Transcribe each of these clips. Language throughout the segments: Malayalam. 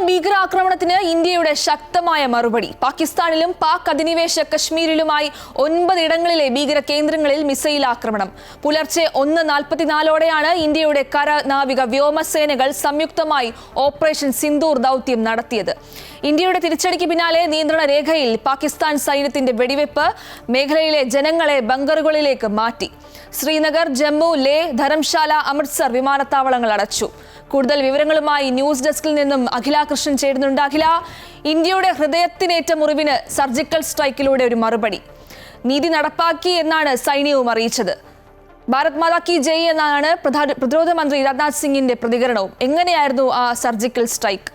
ഭീകരാക്രമണത്തിന് ഇന്ത്യയുടെ ശക്തമായ മറുപടി. പാകിസ്ഥാനിലും പാക് അധിനിവേശ കശ്മീരിലുമായി 9 ഇടങ്ങളിലെ ഭീകര കേന്ദ്രങ്ങളിൽ മിസൈൽ ആക്രമണം. പുലർച്ചെ 1:44ഓടെയാണ് ഇന്ത്യയുടെ കര, നാവിക, വ്യോമസേനകൾ സംയുക്തമായി ഓപ്പറേഷൻ സിന്ദൂർ ദൗത്യം നടത്തിയത്. ഇന്ത്യയുടെ തിരിച്ചടിക്ക് പിന്നാലെ നിയന്ത്രണ രേഖയിൽ പാകിസ്ഥാൻ സൈന്യത്തിന്റെ വെടിവെപ്പ് മേഖലയിലെ ജനങ്ങളെ ബങ്കറുകളിലേക്ക് മാറ്റി. ശ്രീനഗർ, ജമ്മു, ലേ, ധരംശാല, അമൃത്സർ വിമാനത്താവളങ്ങൾ അടച്ചു. കൂടുതൽ വിവരങ്ങളുമായി ന്യൂസ് ഡെസ്കിൽ നിന്നും അഖില കൃഷ്ണൻ ചേരുന്നുണ്ട്. അഖില, ഇന്ത്യയുടെ ഹൃദയത്തിനേറ്റ മുറിവിന് സർജിക്കൽ സ്ട്രൈക്കിലൂടെ ഒരു മറുപടി. നീതി നടപ്പാക്കി എന്നാണ് സൈന്യവും അറിയിച്ചത്. ഭാരത് മാതാ കി ജയ് എന്നാണ് പ്രതിരോധ മന്ത്രി രാജ്നാഥ് സിംഗിന്റെ പ്രതികരണവും. എങ്ങനെയായിരുന്നു ആ സർജിക്കൽ സ്ട്രൈക്ക്?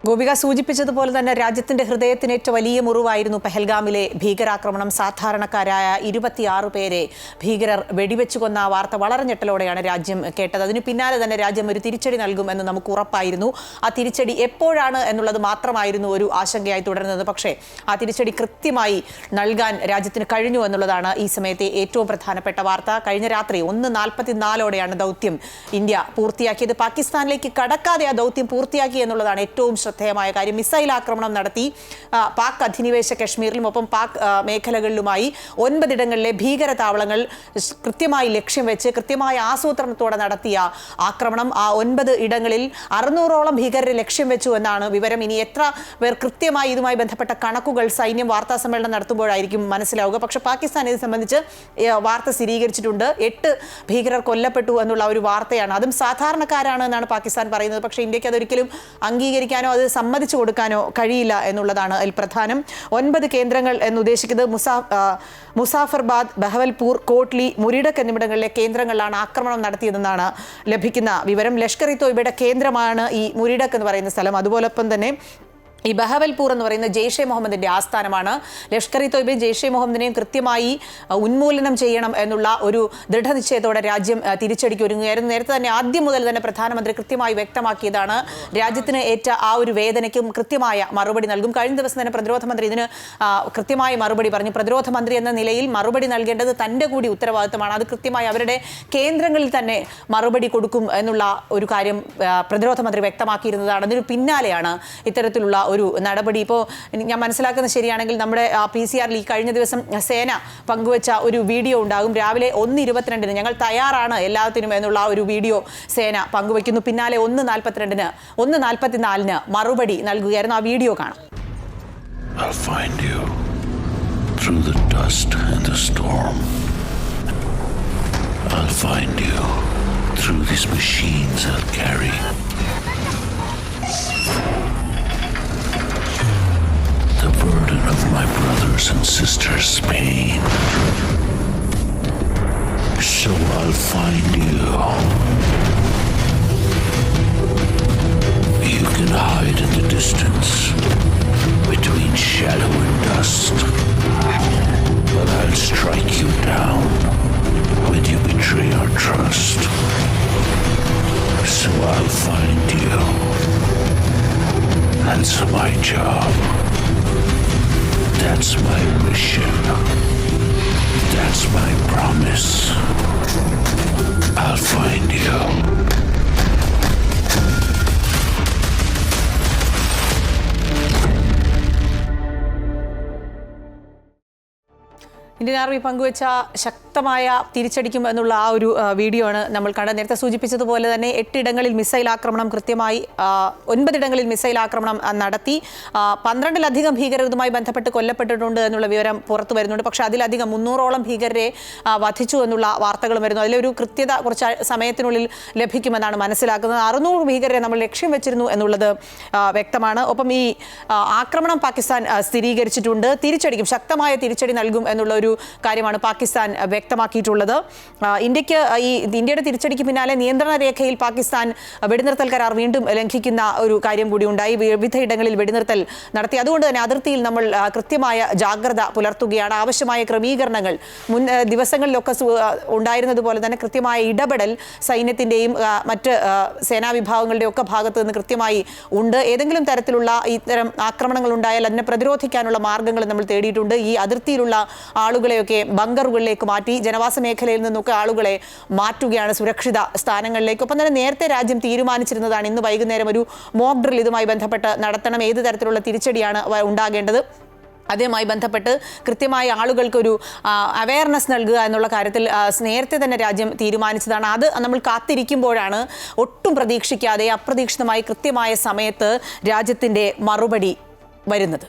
ഗോപിക സൂചിപ്പിച്ചതുപോലെ തന്നെ രാജ്യത്തിന്റെ ഹൃദയത്തിനേറ്റ വലിയ മുറിവായിരുന്നു പെഹൽഗാമിലെ ഭീകരാക്രമണം. സാധാരണക്കാരായ 26 പേരെ ഭീകരർ വെടിവെച്ചു കൊന്ന വാർത്ത വളരെ ഞെട്ടലോടെയാണ് രാജ്യം കേട്ടത്. അതിന് പിന്നാലെ തന്നെ രാജ്യം ഒരു തിരിച്ചടി നൽകുമെന്ന് നമുക്ക് ഉറപ്പായിരുന്നു. ആ തിരിച്ചടി എപ്പോഴാണ് എന്നുള്ളത് മാത്രമായിരുന്നു ഒരു ആശങ്കയായി തുടരുന്നത്. പക്ഷേ ആ തിരിച്ചടി കൃത്യമായി നൽകാൻ രാജ്യത്തിന് കഴിഞ്ഞു എന്നുള്ളതാണ് ഈ സമയത്തെ ഏറ്റവും പ്രധാനപ്പെട്ട വാർത്ത. കഴിഞ്ഞ രാത്രി 1:44ഓടെയാണ് ദൗത്യം ഇന്ത്യ പൂർത്തിയാക്കിയത്. പാകിസ്ഥാനിലേക്ക് കടക്കാതെ ആ ദൗത്യം പൂർത്തിയാക്കി എന്നുള്ളതാണ് ഏറ്റവും ശ്രദ്ധേയമായ കാര്യം. മിസൈൽ ആക്രമണം നടത്തി പാക് അധിനിവേശ കശ്മീരിലും ഒപ്പം പാക് മേഖലകളിലുമായി 9 ഇടങ്ങളിലെ ഭീകര താവളങ്ങൾ കൃത്യമായി ലക്ഷ്യം വെച്ച് കൃത്യമായ ആസൂത്രണത്തോടെ നടത്തിയ ആക്രമണം. ആ 9 ഇടങ്ങളിൽ 600ഓളം ഭീകരരെ ലക്ഷ്യം വെച്ചു എന്നാണ് വിവരം. ഇനി എത്ര പേർ കൃത്യമായി ഇതുമായി ബന്ധപ്പെട്ട കണക്കുകൾ സൈന്യം വാർത്താ സമ്മേളനം നടത്തുമ്പോഴായിരിക്കും മനസ്സിലാവുക. പക്ഷെ പാകിസ്ഥാൻ ഇത് സംബന്ധിച്ച് വാർത്ത സ്ഥിരീകരിച്ചിട്ടുണ്ട്. 8 ഭീകരർ കൊല്ലപ്പെട്ടു എന്നുള്ള ഒരു വാർത്തയാണ്. അതും സാധാരണക്കാരാണ് എന്നാണ് പാകിസ്ഥാൻ പറയുന്നത്. പക്ഷേ ഇന്ത്യക്ക് അതൊരിക്കലും അംഗീകരിക്കാനോ അത് സമ്മതിച്ചു കൊടുക്കാനോ കഴിയില്ല എന്നുള്ളതാണ് അതിൽ പ്രധാനം. 9 കേന്ദ്രങ്ങൾ എന്നുദ്ദേശിക്കുന്നത് മുസാഫർബാദ്, ബഹവൽപൂർ, കോട്ട്ലി, മുരിഡക് എന്നിവിടങ്ങളിലെ കേന്ദ്രങ്ങളിലാണ് ആക്രമണം നടത്തിയതെന്നാണ് ലഭിക്കുന്ന വിവരം. ലഷ്കർ ഇ തോയ്ബയുടെ കേന്ദ്രമാണ് ഈ മുരിഡക് എന്ന് പറയുന്ന സ്ഥലം. അതുപോലൊപ്പം തന്നെ ഈ ബഹവൽപൂർ എന്ന് പറയുന്ന ജെയ്ഷെ മുഹമ്മദിന്റെ ആസ്ഥാനമാണ്. ലഷ്കർ ഇ തോയ്ബയും ജെയ്ഷെ മുഹമ്മദിനെയും കൃത്യമായി ഉന്മൂലനം ചെയ്യണം എന്നുള്ള ഒരു ദൃഢനിശ്ചയത്തോടെ രാജ്യം തിരിച്ചടിക്ക് ഒരുങ്ങുകയായിരുന്നു. നേരത്തെ തന്നെ ആദ്യം മുതൽ തന്നെ പ്രധാനമന്ത്രി കൃത്യമായി വ്യക്തമാക്കിയതാണ് രാജ്യത്തിന് ഏറ്റ ആ ഒരു വേദനയ്ക്കും കൃത്യമായ മറുപടി നൽകും. കഴിഞ്ഞ ദിവസം തന്നെ പ്രതിരോധ മന്ത്രി ഇതിന് കൃത്യമായ മറുപടി പറഞ്ഞു. പ്രതിരോധ മന്ത്രി എന്ന നിലയിൽ മറുപടി നൽകേണ്ടത് തൻ്റെ കൂടി ഉത്തരവാദിത്തമാണ്. അത് കൃത്യമായി അവരുടെ കേന്ദ്രങ്ങളിൽ തന്നെ മറുപടി കൊടുക്കും എന്നുള്ള ഒരു കാര്യം പ്രതിരോധ മന്ത്രി വ്യക്തമാക്കിയിരുന്നതാണ്. അതിന് പിന്നാലെയാണ് ഇത്തരത്തിലുള്ള ഒരു നടപടി. ഇപ്പോൾ ഞാൻ മനസ്സിലാക്കുന്നത് ശരിയാണെങ്കിൽ നമ്മുടെ PCR-ൽ കഴിഞ്ഞ ദിവസം സേന പങ്കുവച്ച ഒരു വീഡിയോ ഉണ്ടാകും. രാവിലെ 1:22-ന് ഞങ്ങൾ തയ്യാറാണ് എല്ലാത്തിനും എന്നുള്ള ഒരു വീഡിയോ സേന പങ്കുവയ്ക്കുന്നു. പിന്നാലെ 1:42-ന് 1:44-ന് മറുപടി നൽകുകയായിരുന്നു. ആ വീഡിയോ കാണാം. I'll find you through the dust and the storm. I'll find you through these machines I'll carry. The burden of my brothers and sisters' pain. So I'll find you. You can hide in the distance between shadow and dust, but I'll strike you down when you betray our trust. So I'll find you. That's my job. That's my mission. That's my promise. I'll find you. Indian army പങ്കുവച്ച ശക്തമായ തിരിച്ചടിക്കും എന്നുള്ള ആ ഒരു വീഡിയോ ആണ് നമ്മൾ കണ്ടത്. നേരത്തെ സൂചിപ്പിച്ചതുപോലെ തന്നെ 8 ഇടങ്ങളിൽ മിസൈൽ ആക്രമണം കൃത്യമായി 9 ഇടങ്ങളിൽ മിസൈൽ ആക്രമണം നടത്തി. 12-ലധികം ഭീകരർ ഇതുമായി ബന്ധപ്പെട്ട് കൊല്ലപ്പെട്ടിട്ടുണ്ട് എന്നുള്ള വിവരം പുറത്തു വരുന്നുണ്ട്. പക്ഷേ അതിലധികം 300ഓളം ഭീകരരെ വധിച്ചു എന്നുള്ള വാർത്തകളും വരുന്നു. അതിലൊരു കൃത്യത കുറച്ച് സമയത്തിനുള്ളിൽ ലഭിക്കുമെന്നാണ് മനസ്സിലാക്കുന്നത്. 600 ഭീകരരെ നമ്മൾ ലക്ഷ്യം വെച്ചിരുന്നു എന്നുള്ളത് വ്യക്തമാണ്. ഒപ്പം ഈ ആക്രമണം പാകിസ്ഥാൻ സ്ഥിരീകരിച്ചിട്ടുണ്ട്. തിരിച്ചടിക്കും, ശക്തമായ തിരിച്ചടി നൽകും എന്നുള്ള ഒരു കാര്യമാണ് പാകിസ്ഥാൻ വ്യക്തമാക്കിയിട്ടുള്ളത്. ഇന്ത്യയുടെ തിരിച്ചടിക്ക് പിന്നാലെ നിയന്ത്രണ രേഖയിൽ പാകിസ്ഥാൻ വെടിനിർത്തൽ കരാർ വീണ്ടും ലംഘിക്കുന്ന ഒരു കാര്യം കൂടി ഉണ്ടായി. വിവിധ ഇടങ്ങളിൽ വെടിനിർത്തൽ നടത്തി. അതുകൊണ്ട് തന്നെ അതിർത്തിയിൽ നമ്മൾ കൃത്യമായ ജാഗ്രത പുലർത്തുകയാണ്. ആവശ്യമായ ക്രമീകരണങ്ങൾ മുൻ ദിവസങ്ങളിലൊക്കെ ഉണ്ടായിരുന്നതുപോലെ തന്നെ കൃത്യമായ ഇടപെടൽ സൈന്യത്തിൻ്റെയും മറ്റ് സേനാ വിഭാഗങ്ങളുടെയും ഒക്കെ ഭാഗത്ത് നിന്ന് കൃത്യമായി ഉണ്ട്. ഏതെങ്കിലും തരത്തിലുള്ള ഇത്തരം ആക്രമണങ്ങൾ ഉണ്ടായാൽ അതിനെ പ്രതിരോധിക്കാനുള്ള മാർഗങ്ങൾ നമ്മൾ തേടിയിട്ടുണ്ട്. ഈ അതിർത്തിയിലുള്ള ആളുകൾ ആളുകളെയൊക്കെ ബങ്കറുകളിലേക്ക് മാറ്റി, ജനവാസ മേഖലയിൽ നിന്നൊക്കെ ആളുകളെ മാറ്റുകയാണ് സുരക്ഷിത സ്ഥാനങ്ങളിലേക്ക്. ഒപ്പം തന്നെ നേരത്തെ രാജ്യം തീരുമാനിച്ചിരുന്നതാണ് ഇന്ന് വൈകുന്നേരം ഒരു മോക്ക് ഡ്രിൽ ഇതുമായി ബന്ധപ്പെട്ട് നടത്തണം, ഏത് തരത്തിലുള്ള തിരിച്ചടിയാണ് ഉണ്ടാകേണ്ടത്, അതുമായി ബന്ധപ്പെട്ട് കൃത്യമായി ആളുകൾക്കൊരു അവയർനെസ് നൽകുക എന്നുള്ള കാര്യത്തിൽ നേരത്തെ തന്നെ രാജ്യം തീരുമാനിച്ചതാണ്. അത് നമ്മൾ കാത്തിരിക്കുമ്പോഴാണ് ഒട്ടും പ്രതീക്ഷിക്കാതെ അപ്രതീക്ഷിതമായി കൃത്യമായ സമയത്ത് രാജ്യത്തിൻ്റെ മറുപടി വരുന്നത്.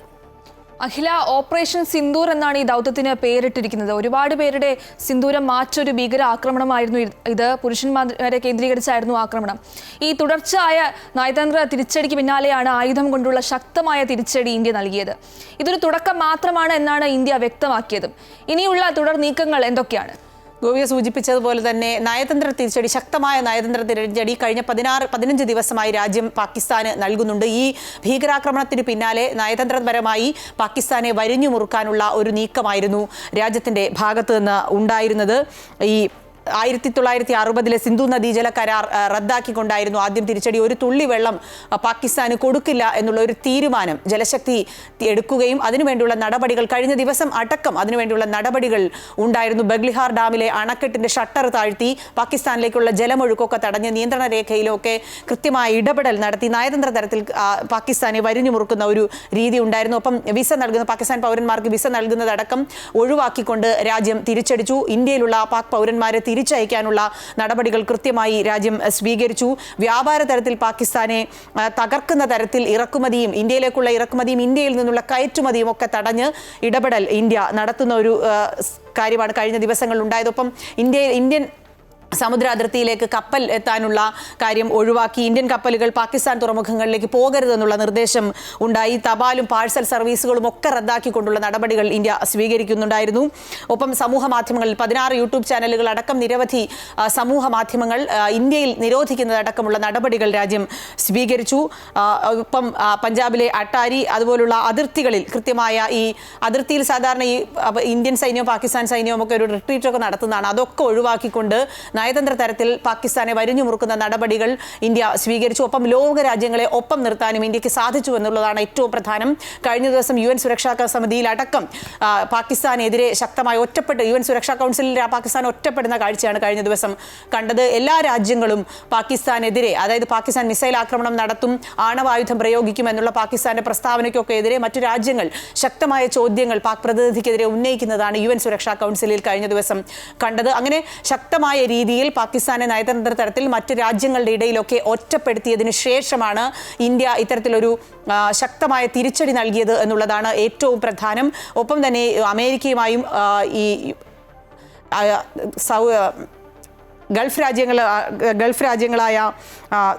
അഖില, ഓപ്പറേഷൻ സിന്ദൂർ എന്നാണ് ഈ ദൗത്യത്തിന് പേരിട്ടിരിക്കുന്നത്. ഒരുപാട് പേരുടെ സിന്ദൂരം മാറ്റൊരു ഭീകര ആക്രമണമായിരുന്നു ഇത്. പുരുഷന്മാരെ കേന്ദ്രീകരിച്ചായിരുന്നു ആക്രമണം. ഈ തുടർച്ചയായ നയതന്ത്ര തിരിച്ചടിക്ക് പിന്നാലെയാണ് ആയുധം കൊണ്ടുള്ള ശക്തമായ തിരിച്ചടി ഇന്ത്യ നൽകിയത്. ഇതൊരു തുടക്കം മാത്രമാണ് എന്നാണ് ഇന്ത്യ വ്യക്തമാക്കിയതും. ഇനിയുള്ള തുടർ നീക്കങ്ങൾ എന്തൊക്കെയാണ്? ഗോപിക സൂചിപ്പിച്ചതുപോലെ തന്നെ നയതന്ത്ര തിരിച്ചടി, ശക്തമായ നയതന്ത്ര തിരിച്ചടി കഴിഞ്ഞ 15 ദിവസമായി രാജ്യം പാകിസ്ഥാന് നൽകുന്നുണ്ട്. ഈ ഭീകരാക്രമണത്തിന് പിന്നാലെ നയതന്ത്രപരമായി പാകിസ്ഥാനെ വരിഞ്ഞു മുറുക്കാനുള്ള ഒരു നീക്കമായിരുന്നു രാജ്യത്തിൻ്റെ ഭാഗത്ത് നിന്ന് ഉണ്ടായിരുന്നത്. ഈ 1960 സിന്ധു നദീജല കരാർ റദ്ദാക്കിക്കൊണ്ടായിരുന്നു ആദ്യം തിരിച്ചടി. ഒരു തുള്ളി വെള്ളം പാകിസ്ഥാന് കൊടുക്കില്ല എന്നുള്ള ഒരു തീരുമാനം ജലശക്തി എടുക്കുകയും അതിനുവേണ്ടിയുള്ള നടപടികൾ കഴിഞ്ഞ ദിവസം അടക്കം അതിനുവേണ്ടിയുള്ള നടപടികൾ ഉണ്ടായിരുന്നു. ബഗ്ലിഹാർ ഡാമിലെ അണക്കെട്ടിന്റെ ഷട്ടർ താഴ്ത്തി പാകിസ്ഥാനിലേക്കുള്ള ജലമൊഴുക്കൊക്കെ തടഞ്ഞ് നിയന്ത്രണ രേഖയിലൊക്കെ കൃത്യമായ ഇടപെടൽ നടത്തി നയതന്ത്ര തരത്തിൽ പാകിസ്ഥാനെ വരിഞ്ഞു മുറുക്കുന്ന ഒരു രീതി ഉണ്ടായിരുന്നു. ഒപ്പം വിസ നൽകുന്ന പാകിസ്ഥാൻ പൗരന്മാർക്ക് വിസ നൽകുന്നതടക്കം ഒഴിവാക്കിക്കൊണ്ട് രാജ്യം തിരിച്ചടിച്ചു. ഇന്ത്യയിലുള്ള പാക് പൗരന്മാരെ തിരിച്ചയക്കാനുള്ള നടപടികൾ കൃത്യമായി രാജ്യം സ്വീകരിച്ചു. വ്യാപാര തരത്തിൽ പാകിസ്ഥാനെ തകർക്കുന്ന തരത്തിൽ ഇറക്കുമതിയും ഇന്ത്യയിലേക്കുള്ള ഇറക്കുമതിയും ഇന്ത്യയിൽ നിന്നുള്ള കയറ്റുമതിയും ഒക്കെ തടഞ്ഞ് ഇടപെടൽ ഇന്ത്യ നടത്തുന്ന ഒരു കാര്യമാണ് കഴിഞ്ഞ ദിവസങ്ങളിൽ ഉണ്ടായത്. ഒപ്പം ഇന്ത്യൻ സമുദ്ര അതിർത്തിയിലേക്ക് കപ്പൽ എത്താനുള്ള കാര്യം ഒഴിവാക്കി. ഇന്ത്യൻ കപ്പലുകൾ പാകിസ്ഥാൻ തുറമുഖങ്ങളിലേക്ക് പോകരുതെന്നുള്ള നിർദ്ദേശം ഉണ്ടായി. തപാലും പാഴ്സൽ സർവീസുകളും ഒക്കെ റദ്ദാക്കിക്കൊണ്ടുള്ള നടപടികൾ ഇന്ത്യ സ്വീകരിക്കുന്നുണ്ടായിരുന്നു. ഒപ്പം സമൂഹ മാധ്യമങ്ങളിൽ 16 യൂട്യൂബ് ചാനലുകൾ അടക്കം നിരവധി സമൂഹ മാധ്യമങ്ങൾ ഇന്ത്യയിൽ നിരോധിക്കുന്നതടക്കമുള്ള നടപടികൾ രാജ്യം സ്വീകരിച്ചു. ഒപ്പം പഞ്ചാബിലെ അട്ടാരി അതുപോലുള്ള അതിർത്തികളിൽ കൃത്യമായ ഈ അതിർത്തിയിൽ സാധാരണ ഈ ഇന്ത്യൻ സൈന്യവും പാകിസ്ഥാൻ സൈന്യവും ഒക്കെ ഒരു റിട്രീറ്റൊക്കെ നടത്തുന്നതാണ്. അതൊക്കെ ഒഴിവാക്കിക്കൊണ്ട് നയതന്ത്ര തരത്തിൽ പാകിസ്ഥാനെ വരിഞ്ഞു മുറുക്കുന്ന നടപടികൾ ഇന്ത്യ സ്വീകരിച്ചു. ഒപ്പം ലോക രാജ്യങ്ങളെ ഒപ്പം നിർത്താനും ഇന്ത്യക്ക് സാധിച്ചു എന്നുള്ളതാണ് ഏറ്റവും പ്രധാനം. കഴിഞ്ഞ ദിവസം UN സുരക്ഷാ സമിതിയിൽ അടക്കം പാകിസ്ഥാനെതിരെ ശക്തമായി ഒറ്റപ്പെട്ട് UN സുരക്ഷാ കൗൺസിലിൽ പാകിസ്ഥാൻ ഒറ്റപ്പെടുന്ന കാഴ്ചയാണ് കഴിഞ്ഞ ദിവസം കണ്ടത്. എല്ലാ രാജ്യങ്ങളും പാകിസ്ഥാനെതിരെ, അതായത് പാകിസ്ഥാൻ മിസൈൽ ആക്രമണം നടത്തും, ആണവായുധം പ്രയോഗിക്കും എന്നുള്ള പാകിസ്ഥാന്റെ പ്രസ്താവനയ്ക്കൊക്കെ എതിരെ മറ്റു രാജ്യങ്ങൾ ശക്തമായ ചോദ്യങ്ങൾ പാക് പ്രതിനിധിക്കെതിരെ ഉന്നയിക്കുന്നതാണ് UN സുരക്ഷാ കൗൺസിലിൽ കഴിഞ്ഞ ദിവസം കണ്ടത്. അങ്ങനെ ശക്തമായ രീതിയിൽ പാകിസ്ഥാനെ നയതന്ത്ര തരത്തിൽ മറ്റ് രാജ്യങ്ങളുടെ ഇടയിലൊക്കെ ഒറ്റപ്പെടുത്തിയതിനു ശേഷമാണ് ഇന്ത്യ ഇത്തരത്തിലൊരു ശക്തമായ തിരിച്ചടി നൽകിയത് എന്നുള്ളതാണ് ഏറ്റവും പ്രധാനം. ഒപ്പം തന്നെ അമേരിക്കയുമായും ഈ ഗൾഫ് രാജ്യങ്ങളായ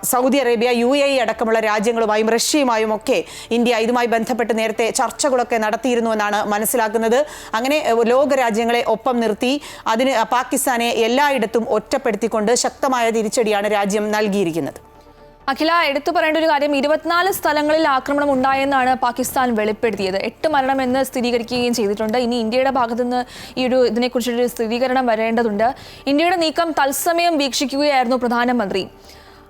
സൗദി അറേബ്യ, UAE അടക്കമുള്ള രാജ്യങ്ങളുമായും റഷ്യയുമായും ഒക്കെ ഇന്ത്യ ഇതുമായി ബന്ധപ്പെട്ട് നേരത്തെ ചർച്ചകളൊക്കെ നടത്തിയിരുന്നുവെന്നാണ് മനസ്സിലാക്കുന്നത്. അങ്ങനെ ലോക രാജ്യങ്ങളെ ഒപ്പം നിർത്തി അതിന് പാകിസ്ഥാനെ എല്ലായിടത്തും ഒറ്റപ്പെടുത്തിക്കൊണ്ട് ശക്തമായ തിരിച്ചടിയാണ് രാജ്യം നൽകിയിരിക്കുന്നത്. അഖില, എടുത്തു പറയേണ്ട ഒരു കാര്യം, 24 സ്ഥലങ്ങളിൽ ആക്രമണം ഉണ്ടായെന്നാണ് പാകിസ്ഥാൻ വെളിപ്പെടുത്തിയത്. 8 മരണമെന്ന് സ്ഥിരീകരിക്കുകയും ചെയ്തിട്ടുണ്ട്. ഇനി ഇന്ത്യയുടെ ഭാഗത്തുനിന്ന് ഇതിനെക്കുറിച്ചൊരു സ്ഥിരീകരണം വരേണ്ടതുണ്ട്. ഇന്ത്യയുടെ നീക്കം തത്സമയം വീക്ഷിക്കുകയായിരുന്നു പ്രധാനമന്ത്രി.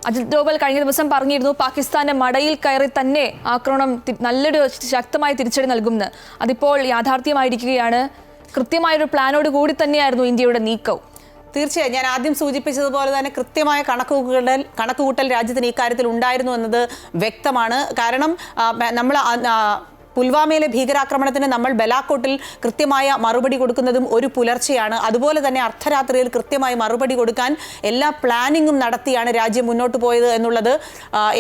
അജിത് ഡോവൽ കഴിഞ്ഞ ദിവസം പറഞ്ഞിരുന്നു പാകിസ്ഥാന്റെ മടയിൽ കയറി തന്നെ ആക്രമണം നല്ലൊരു ശക്തമായ തിരിച്ചടി നൽകുമെന്ന്. അതിപ്പോൾ യാഥാർത്ഥ്യമായിരിക്കുകയാണ്. കൃത്യമായൊരു പ്ലാനോട് കൂടി തന്നെയായിരുന്നു ഇന്ത്യയുടെ നീക്കവും. തീർച്ചയായും ഞാൻ ആദ്യം സൂചിപ്പിച്ചതുപോലെ തന്നെ കൃത്യമായ കണക്കുകൂട്ടൽ രാജ്യത്തിന് ഇക്കാര്യത്തിൽ ഉണ്ടായിരുന്നു എന്നത് വ്യക്തമാണ്. കാരണം നമ്മൾ പുൽവാമയിലെ ഭീകരാക്രമണത്തിന് നമ്മൾ ബലാക്കോട്ടിൽ കൃത്യമായ മറുപടി കൊടുക്കുന്നതും ഒരു പുലർച്ചെയാണ്. അതുപോലെ തന്നെ അർദ്ധരാത്രിയിൽ കൃത്യമായി മറുപടി കൊടുക്കാൻ എല്ലാ പ്ലാനിങ്ങും നടത്തിയാണ് രാജ്യം മുന്നോട്ട് പോയത് എന്നുള്ളത്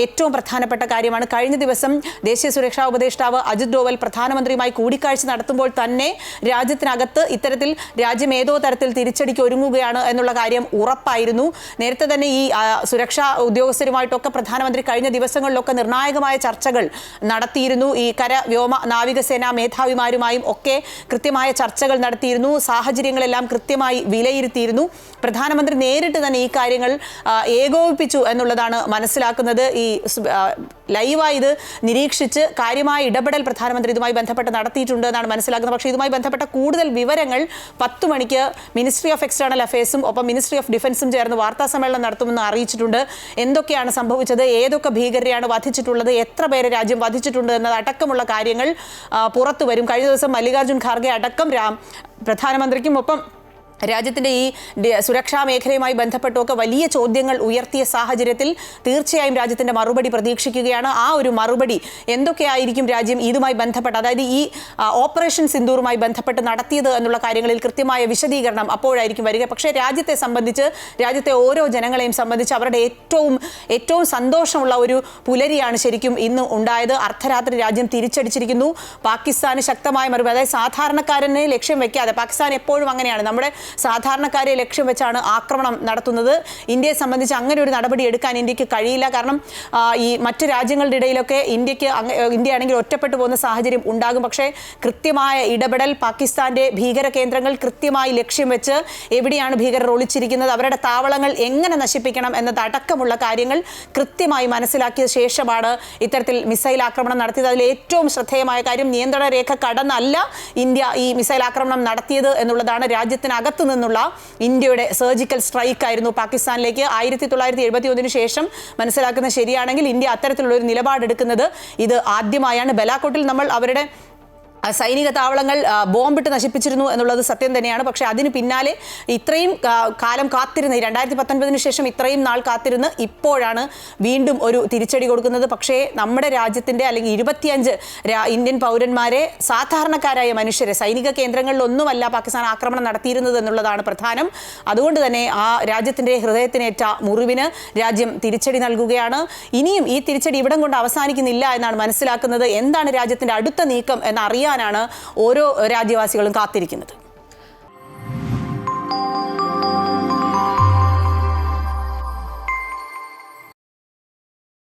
ഏറ്റവും പ്രധാനപ്പെട്ട കാര്യമാണ്. കഴിഞ്ഞ ദിവസം ദേശീയ സുരക്ഷാ ഉപദേഷ്ടാവ് അജിത് ഡോവൽ പ്രധാനമന്ത്രിയുമായി കൂടിക്കാഴ്ച നടത്തുമ്പോൾ തന്നെ രാജ്യത്തിനകത്ത് ഇത്തരത്തിൽ രാജ്യം ഏതോ തരത്തിൽ തിരിച്ചടിക്ക് ഒരുങ്ങുകയാണ് എന്നുള്ള കാര്യം ഉറപ്പായിരുന്നു. നേരത്തെ തന്നെ ഈ സുരക്ഷാ ഉദ്യോഗസ്ഥരുമായിട്ടൊക്കെ പ്രധാനമന്ത്രി കഴിഞ്ഞ ദിവസങ്ങളിലൊക്കെ നിർണായകമായ ചർച്ചകൾ നടത്തിയിരുന്നു. ഈ നാവികസേനാ മേധാവിമാരുമായും ഒക്കെ കൃത്യമായ ചർച്ചകൾ നടത്തിയിരുന്നു. സാഹചര്യങ്ങളെല്ലാം കൃത്യമായി വിലയിരുത്തിയിരുന്നു. പ്രധാനമന്ത്രി നേരിട്ട് തന്നെ ഈ കാര്യങ്ങൾ ഏകോപിപ്പിച്ചു എന്നുള്ളതാണ് മനസ്സിലാക്കുന്നത്. ഈ ലൈവായി ഇത് നിരീക്ഷിച്ച് കാര്യമായ ഇടപെടൽ പ്രധാനമന്ത്രി ഇതുമായി ബന്ധപ്പെട്ട് നടത്തിയിട്ടുണ്ട് എന്നാണ് മനസ്സിലാക്കുന്നത്. പക്ഷേ ഇതുമായി ബന്ധപ്പെട്ട കൂടുതൽ വിവരങ്ങൾ 10 മണിക്ക് മിനിസ്ട്രി ഓഫ് എക്സ്റ്റേണൽ അഫയേഴ്സും ഒപ്പം മിനിസ്ട്രി ഓഫ് ഡിഫൻസും ചേർന്ന് വാർത്താ സമ്മേളനം നടത്തുമെന്ന് അറിയിച്ചിട്ടുണ്ട്. എന്തൊക്കെയാണ് സംഭവിച്ചത്, ഏതൊക്കെ ഭീകരരെയാണ് വധിച്ചിട്ടുള്ളത്, എത്ര പേരെ രാജ്യം വധിച്ചിട്ടുണ്ട് എന്നതടക്കമുള്ള കാര്യങ്ങൾ പുറത്തു വരും. കഴിഞ്ഞ ദിവസം മല്ലികാർജ്ജുൻ ഖാർഗെ അടക്കം പ്രധാനമന്ത്രിക്കും ഒപ്പം രാജ്യത്തിൻ്റെ ഈ സുരക്ഷാ മേഖലയുമായി ബന്ധപ്പെട്ടുമൊക്കെ വലിയ ചോദ്യങ്ങൾ ഉയർത്തിയ സാഹചര്യത്തിൽ തീർച്ചയായും രാജ്യത്തിൻ്റെ മറുപടി പ്രതീക്ഷിക്കുകയാണ്. ആ ഒരു മറുപടി എന്തൊക്കെയായിരിക്കും രാജ്യം ഇതുമായി ബന്ധപ്പെട്ട്, അതായത് ഈ ഓപ്പറേഷൻ സിന്ദൂറുമായി ബന്ധപ്പെട്ട് നടത്തിയത് എന്നുള്ള കാര്യങ്ങളിൽ കൃത്യമായ വിശദീകരണം അപ്പോഴായിരിക്കും വരിക. പക്ഷേ രാജ്യത്തെ സംബന്ധിച്ച്, രാജ്യത്തെ ഓരോ ജനങ്ങളെയും സംബന്ധിച്ച് അവരുടെ ഏറ്റവും സന്തോഷമുള്ള ഒരു പുലരിയാണ് ശരിക്കും ഇന്ന് ഉണ്ടായത്. അർദ്ധരാത്രി രാജ്യം തിരിച്ചടിച്ചിരിക്കുന്നു. പാകിസ്ഥാന് ശക്തമായ മറുപടി, അതായത് സാധാരണക്കാരനെ ലക്ഷ്യം വെക്കാതെ, പാകിസ്ഥാൻ എപ്പോഴും അങ്ങനെയാണ്, നമ്മുടെ സാധാരണക്കാരെ ലക്ഷ്യം വെച്ചാണ് ആക്രമണം നടത്തുന്നത്. ഇന്ത്യയെ സംബന്ധിച്ച് അങ്ങനെ ഒരു നടപടി എടുക്കാൻ ഇന്ത്യക്ക് കഴിയില്ല. കാരണം ഈ മറ്റ് രാജ്യങ്ങളുടെ ഇടയിലൊക്കെ ഇന്ത്യ ആണെങ്കിൽ ഒറ്റപ്പെട്ടു പോകുന്ന സാഹചര്യം ഉണ്ടാകും. പക്ഷേ കൃത്യമായ ഇടപെടൽ, പാകിസ്ഥാന്റെ ഭീകര കേന്ദ്രങ്ങൾ കൃത്യമായി ലക്ഷ്യം വെച്ച് എവിടെയാണ് ഭീകരർ ഒളിച്ചിരിക്കുന്നത്, അവരുടെ താവളങ്ങൾ എങ്ങനെ നശിപ്പിക്കണം എന്നതടക്കമുള്ള കാര്യങ്ങൾ കൃത്യമായി മനസ്സിലാക്കിയ ശേഷമാണ് ഇത്തരത്തിൽ മിസൈൽ ആക്രമണം നടത്തിയത്. അതിൽ ഏറ്റവും ശ്രദ്ധേയമായ കാര്യം, നിയന്ത്രണ രേഖ കടന്നല്ല ഇന്ത്യ ഈ മിസൈൽ ആക്രമണം നടത്തിയത് എന്നുള്ളതാണ്. രാജ്യത്തിനകത്ത് നിന്നുള്ള ഇന്ത്യയുടെ സർജിക്കൽ സ്ട്രൈക്ക് ആയിരുന്നു പാകിസ്ഥാനിലേക്ക്. 1971 ശേഷം മനസ്സിലാക്കുന്നത് ശരിയാണെങ്കിൽ ഇന്ത്യ അത്തരത്തിലുള്ള ഒരു നിലപാടെടുക്കുന്നത് ഇത് ആദ്യമായാണ്. ബലാക്കോട്ടിൽ നമ്മൾ അവരുടെ സൈനിക താവളങ്ങൾ ബോംബിട്ട് നശിപ്പിച്ചിരുന്നു എന്നുള്ളത് സത്യം തന്നെയാണ്. പക്ഷേ അതിന് പിന്നാലെ ഇത്രയും കാലം കാത്തിരുന്ന്, 2019 ശേഷം ഇത്രയും നാൾ കാത്തിരുന്ന് ഇപ്പോഴാണ് വീണ്ടും ഒരു തിരിച്ചടി കൊടുക്കുന്നത്. പക്ഷേ നമ്മുടെ രാജ്യത്തിൻ്റെ അല്ലെങ്കിൽ 25 ഇന്ത്യൻ പൗരന്മാരെ, സാധാരണക്കാരായ മനുഷ്യരെ സൈനിക കേന്ദ്രങ്ങളിലൊന്നുമല്ല പാകിസ്ഥാൻ ആക്രമണം നടത്തിയിരുന്നത് എന്നുള്ളതാണ് പ്രധാനം. അതുകൊണ്ട് തന്നെ ആ രാജ്യത്തിൻ്റെ ഹൃദയത്തിനേറ്റ മുറിവിന് രാജ്യം തിരിച്ചടി നൽകുകയാണ്. ഇനിയും ഈ തിരിച്ചടി ഇവിടം കൊണ്ട് അവസാനിക്കുന്നില്ല എന്നാണ് മനസ്സിലാക്കുന്നത്. എന്താണ് രാജ്യത്തിൻ്റെ അടുത്ത നീക്കം എന്നറിയാനാണ് ഓരോ രാജ്യവാസികളും കാത്തിരിക്കുന്നത്.